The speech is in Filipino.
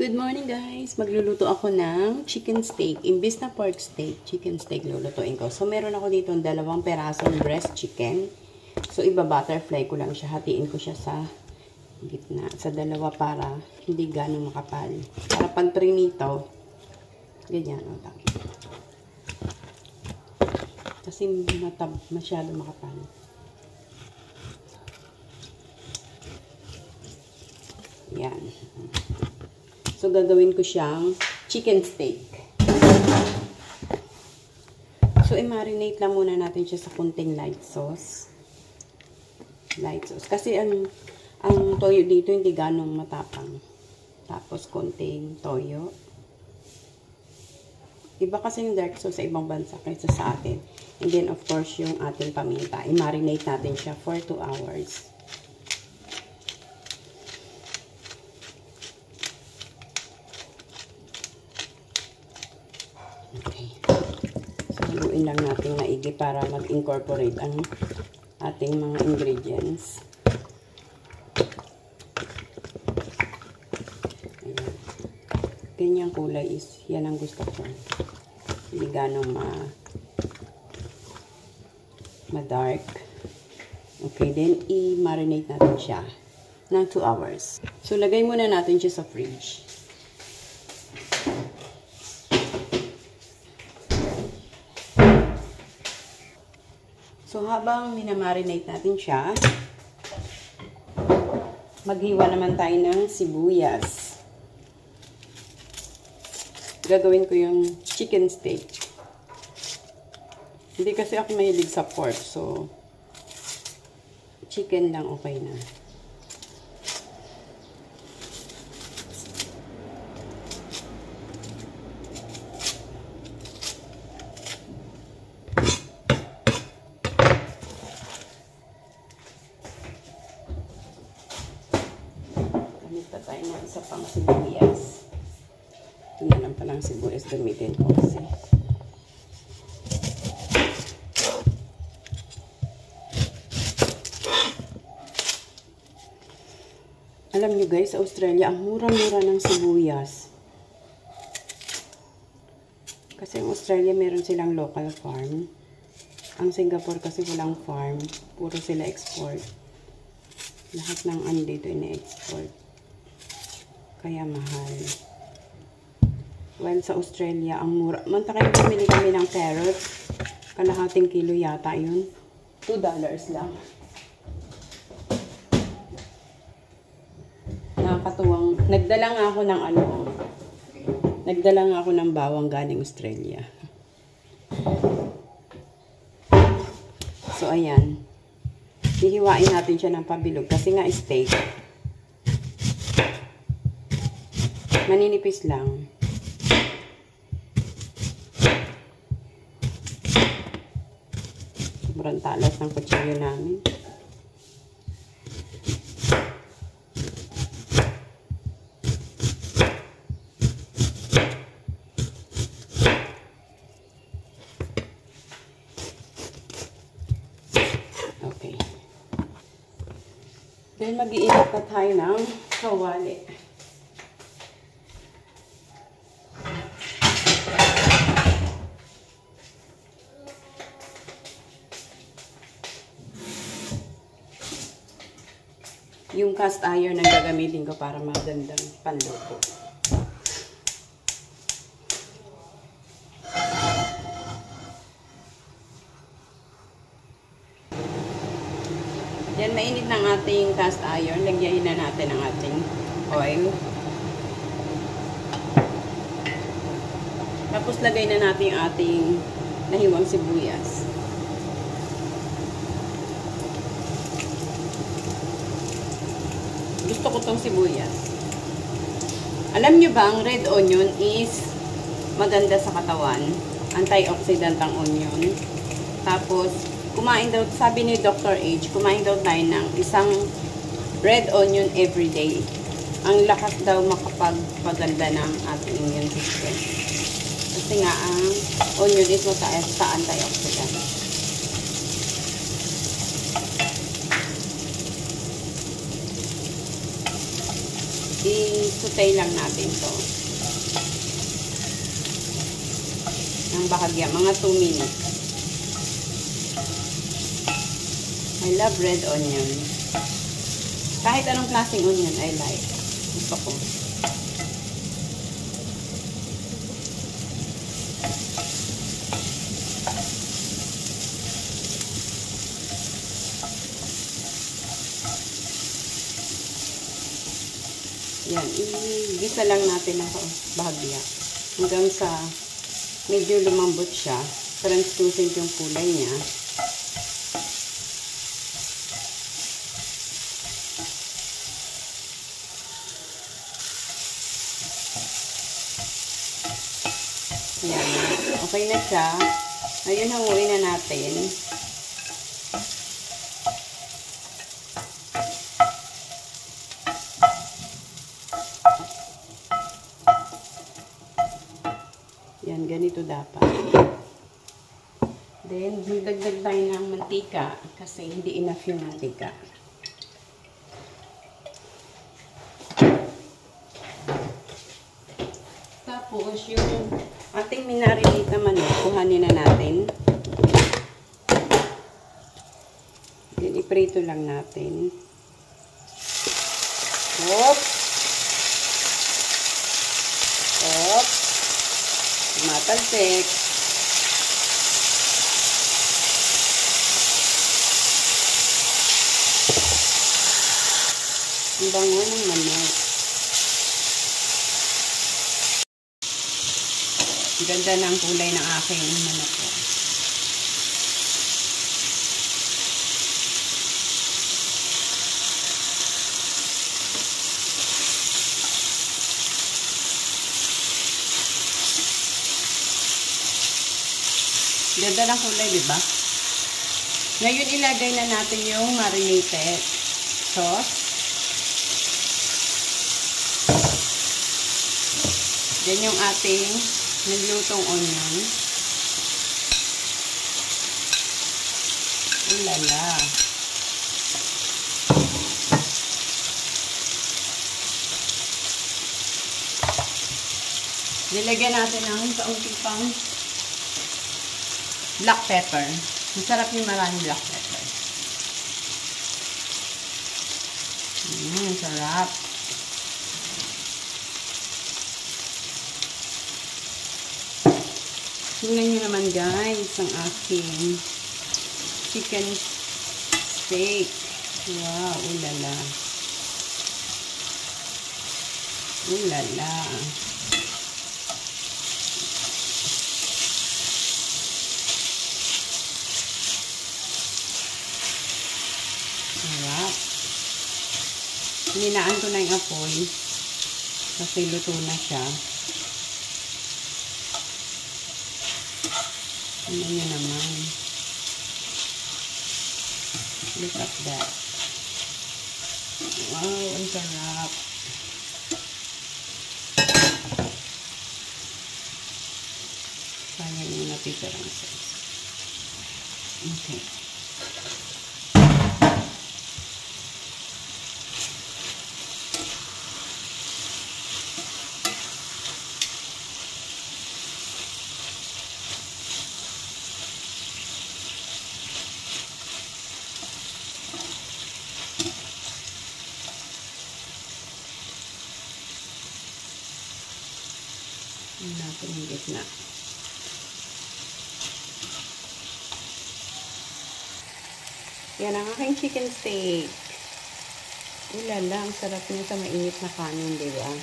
Good morning guys! Magluluto ako ng chicken steak. Imbis na pork steak, chicken steak lulutuin ko. So meron ako dito 2 perasong breast chicken. So iba-butterfly ko lang siya. Hatiin ko siya sa gitna. Sa dalawa para hindi ganong makapal. Para pag prinito, ganyan. O, kasi masyado makapal. Yan. So, gagawin ko siyang chicken steak. So, i-marinate lang muna natin siya sa kunting light sauce. Light sauce. Kasi ang toyo dito hindi ganong matapang. Tapos, kunting toyo. Iba kasi yung dark sauce sa ibang bansa kaysa sa atin. And then, of course, yung ating paminta. I-marinate natin siya for 2 hours. Okay. So, haluin lang natin maigi para mag-incorporate ang ating mga ingredients. Ayan. Ganyang kulay is, yan ang gusto ko. Hindi ganong ma-dark. Okay, then i-marinate natin siya ng 2 hours. So, lagay muna natin siya sa fridge. So, habang minamarinate natin siya, maghiwa naman tayo ng sibuyas. Gagawin ko yung chicken steak. Hindi kasi ako mahilig sa pork, so chicken lang okay na. Tayo ng isa pang sibuyas. Ito na lang palang sibuyas gamitin ko kasi. Alam nyo guys, sa Australia, ang mura-mura ng sibuyas. Kasi ang Australia, meron silang local farm. Ang Singapore kasi walang farm. Puro sila export. Lahat ng ano dito ina-export. Kaya mahal. Well, sa Australia, ang mura. Mantakay bumili kami ng carrots. Kalahating kilo yata yun. $2 lang. Nakakatuwang. Nagdala nga ako ng bawang galing Australia. So, ayan. Hihiwain natin siya ng pabilog. Kasi nga steak. Maninipis lang. Sobrang talas ng kutsilyo namin. Okay. Then mag-iinit na tayo ng kawali. Yung cast iron ang gagamitin ko para magandang panluto. Yan, mainit ng ating cast iron. Lagyan na natin ang ating oil. Tapos lagay na natin ang ating nahiwang sibuyas. Gusto ko tong sibuyas. Alam nyo ba, ang red onion is maganda sa katawan. Antioxidant ang onion. Tapos, kumain daw, sabi ni Dr. H, kumain daw tayo ng isang red onion every day. Ang lakas daw makapagpaganda ng ating immune system. Kasi nga, ang onion is mataas sa antioxidant. i-saute lang natin to. Ng bahagya, mga 2 minutes. I love red onion. Kahit anong klaseng onion, I like. Gusto ko. Yan, igisa lang natin ng bahagya. Hanggang sa medyo lumambot siya. Translucent yung kulay niya. Yan. Okay na siya. Ngayon, hanguin na natin. Yan, ganito dapat. Then, magdagdag tayo ng mantika kasi hindi enough yung mantika. Tapos, yung ating minarinate na manok, kuhanin na natin. Then, iprito lang natin. Oops! Oops! Matalsik. Ang bango ng manok. Ang ganda ng kulay ng aking manok. Ganda ng kulay, diba? Ngayon, ilagay na natin yung marinated sauce. Then, yung ating naglutong onion. Ulala. Nilagyan natin ng kaunti pang black pepper. Masarap yung maraming black pepper. Sarap. Tingnan nyo naman guys, ang aking chicken steak. Wow, ulala. Ulala. Sarap. Hinaan ko na yung apoy kasi luto na siya. Tingnan nyo naman. Look at that. Wow, ang sarap. Sayang yung natitira ng sauce. Okay. Natin yung gitna. Yan ang aking chicken steak. Ulala, ang sarap niya sa mainit na kanin, diba?